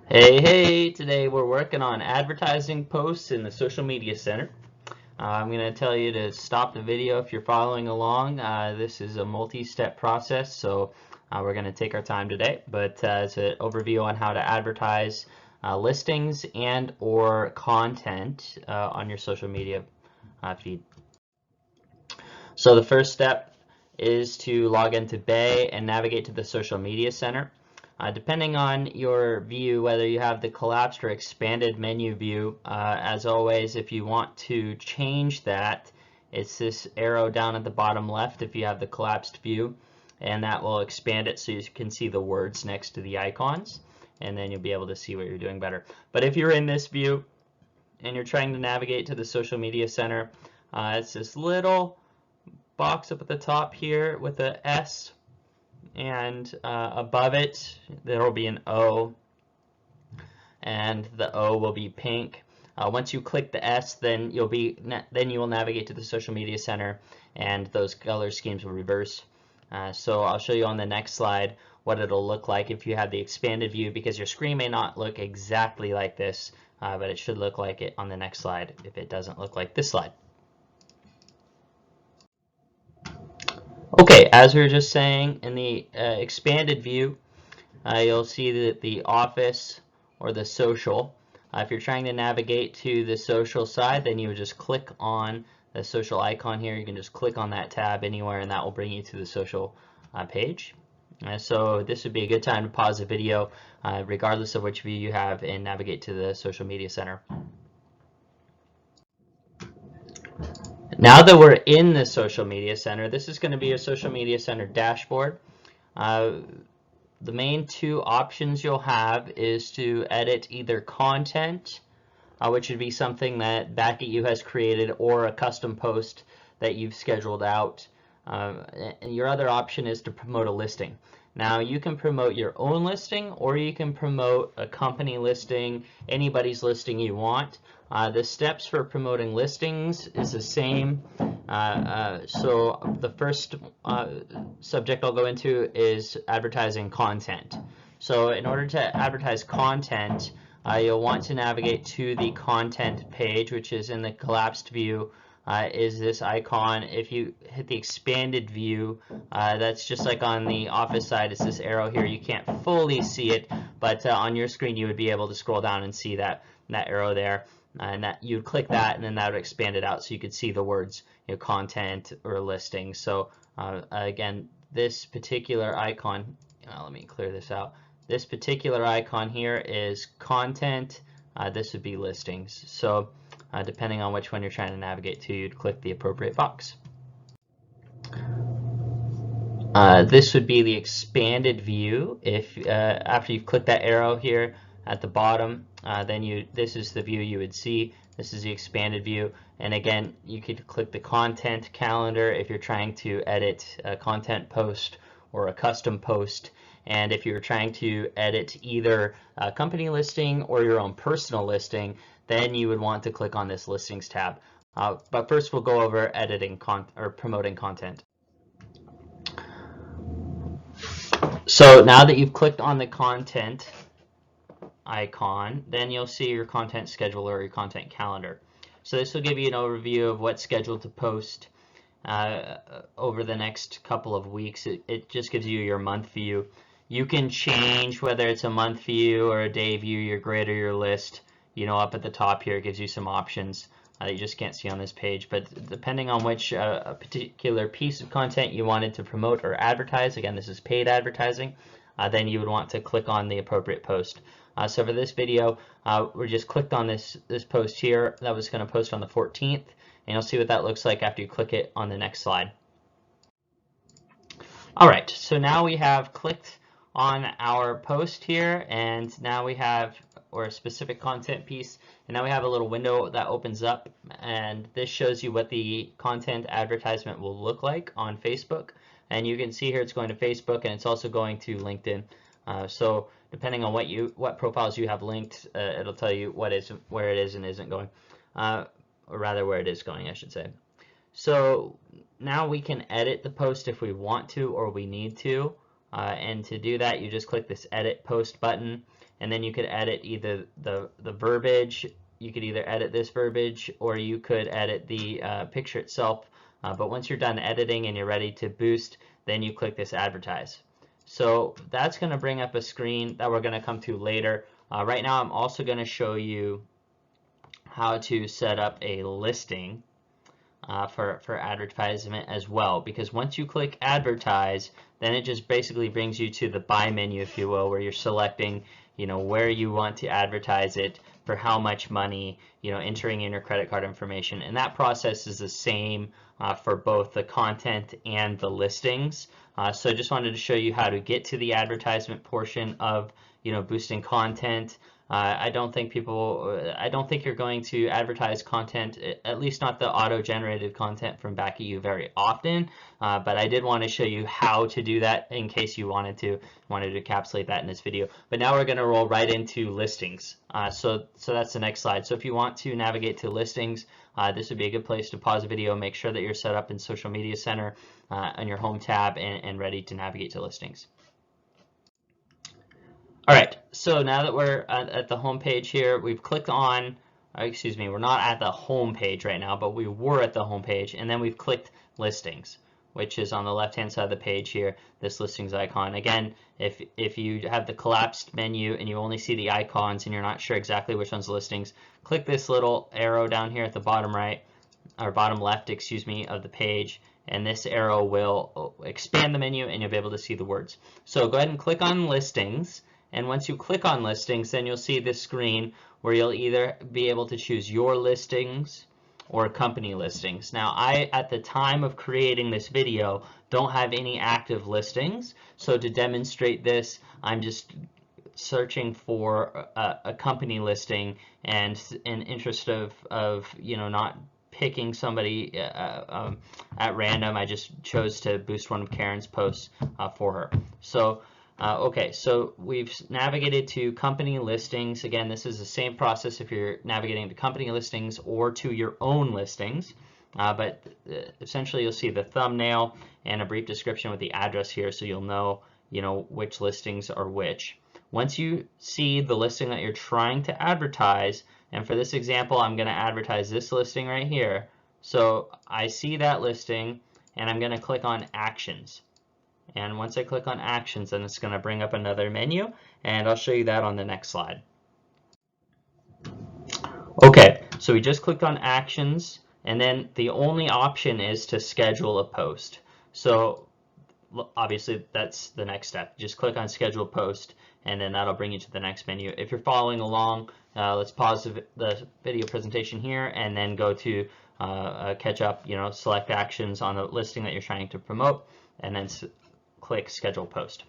Hey, today we're working on advertising posts in the social media center. I'm going to tell you to stop the video if you're following along. This is a multi-step process, so we're going to take our time today. But it's an overview on how to advertise listings and or content on your social media feed. So the first step is to log into Bay and navigate to the social media center. Depending on your view, whether you have the collapsed or expanded menu view, as always, if you want to change that, it's this arrow down at the bottom left if you have the collapsed view, and that will expand it so you can see the words next to the icons, and then you'll be able to see what you're doing better. But if you're in this view and you're trying to navigate to the social media center, it's this little box up at the top here with a S, and above it there will be an O, and the O will be pink. Once you click the S, then you will navigate to the social media center, and those color schemes will reverse. So I'll show you on the next slide what it'll look like if you have the expanded view, because your screen may not look exactly like this, but it should look like it on the next slide if it doesn't look like this slide. Okay, as we were just saying, in the expanded view, you'll see that the office or the social. If you're trying to navigate to the social side, then you would just click on the social icon here. You can just click on that tab anywhere, and that will bring you to the social page. So this would be a good time to pause the video, regardless of which view you have, and navigate to the social media center. Now that we're in the social media center, this is going to be a social media center dashboard. The main two options you'll have is to edit either content, which would be something that Back at You has created, or a custom post that you've scheduled out. And your other option is to promote a listing. Now you can promote your own listing, or you can promote a company listing, anybody's listing you want. The steps for promoting listings is the same. So the first subject I'll go into is advertising content. So in order to advertise content, you'll want to navigate to the content page, which is in the collapsed view. Is this icon. If you hit the expanded view, that's just like on the office side, it's this arrow here. You can't fully see it, but on your screen you would be able to scroll down and see that arrow there, and that you'd click that, and then that would expand it out so you could see the words, content or listing. So again, this particular icon, let me clear this out. This particular icon here is content. This would be listings. So depending on which one you're trying to navigate to, you'd click the appropriate box. This would be the expanded view. If after you've clicked that arrow here at the bottom, then this is the view you would see. This is the expanded view, and again, you could click the content calendar if you're trying to edit a content post or a custom post. And if you're trying to edit either a company listing or your own personal listing, then you would want to click on this listings tab. But first we'll go over editing or promoting content. So now that you've clicked on the content icon, then you'll see your content scheduler or your content calendar. So this will give you an overview of what's scheduled to post over the next couple of weeks. It just gives you your month view. You can change whether it's a month view or a day view, your grid or your list. Up at the top here, it gives you some options that you just can't see on this page. But depending on which particular piece of content you wanted to promote or advertise, again, this is paid advertising, then you would want to click on the appropriate post. So for this video, we just clicked on this post here that was going to post on the 14th, and you'll see what that looks like after you click it on the next slide. All right, so now we have clicked on our post here, and now we have a specific content piece, and now we have a little window that opens up, and this shows you what the content advertisement will look like on Facebook. And you can see here it's going to Facebook, and it's also going to LinkedIn. So depending on what profiles you have linked, it'll tell you where it is and isn't going, or rather where it is going, I should say. So now we can edit the post if we want to or we need to. and to do that, you just click this edit post button, and then you could edit either the verbiage. You could either edit this verbiage or you could edit the picture itself. But once you're done editing and you're ready to boost, then you click this advertise. So that's going to bring up a screen that we're going to come to later. Right now I'm also going to show you how to set up a listing for advertisement as well, because once you click advertise, then it just basically brings you to the buy menu, if you will, where you're selecting, you know, where you want to advertise it, for how much money, you know, entering in your credit card information. And that process is the same for both the content and the listings. So I just wanted to show you how to get to the advertisement portion of, you know, boosting content. I don't think you're going to advertise content, at least not the auto-generated content from back at you, very often. But I did want to show you how to do that in case you wanted to encapsulate that in this video. But now we're going to roll right into listings. So that's the next slide. So if you want to navigate to listings, this would be a good place to pause the video, make sure that you're set up in Social Media Center on your home tab and ready to navigate to listings. Alright, so now that we're at the home page here, we've clicked on, excuse me, we're not at the home page right now, but we were at the home page, and then we've clicked listings, which is on the left hand side of the page here, this listings icon. Again, if you have the collapsed menu and you only see the icons and you're not sure exactly which one's listings, click this little arrow down here at the bottom right, or bottom left, excuse me, of the page, and this arrow will expand the menu and you'll be able to see the words. So go ahead and click on listings. And once you click on listings, then you'll see this screen where you'll either be able to choose your listings or company listings. Now, I, at the time of creating this video, don't have any active listings. So to demonstrate this, I'm just searching for a company listing, and in interest of you know, not picking somebody at random, I just chose to boost one of Karen's posts for her. So okay, so we've navigated to company listings. Again, this is the same process if you're navigating to company listings or to your own listings. But essentially you'll see the thumbnail and a brief description with the address here, so you'll know, you know, which listings are which. Once you see the listing that you're trying to advertise, and for this example, I'm going to advertise this listing right here. So I see that listing and I'm going to click on actions. And once I click on actions, then it's going to bring up another menu, and I'll show you that on the next slide. Okay, so we just clicked on actions, and then the only option is to schedule a post. So obviously that's the next step. Just click on schedule post, and then that'll bring you to the next menu. If you're following along, let's pause the video presentation here and then go to catch up, you know, select actions on the listing that you're trying to promote, and then click schedule post.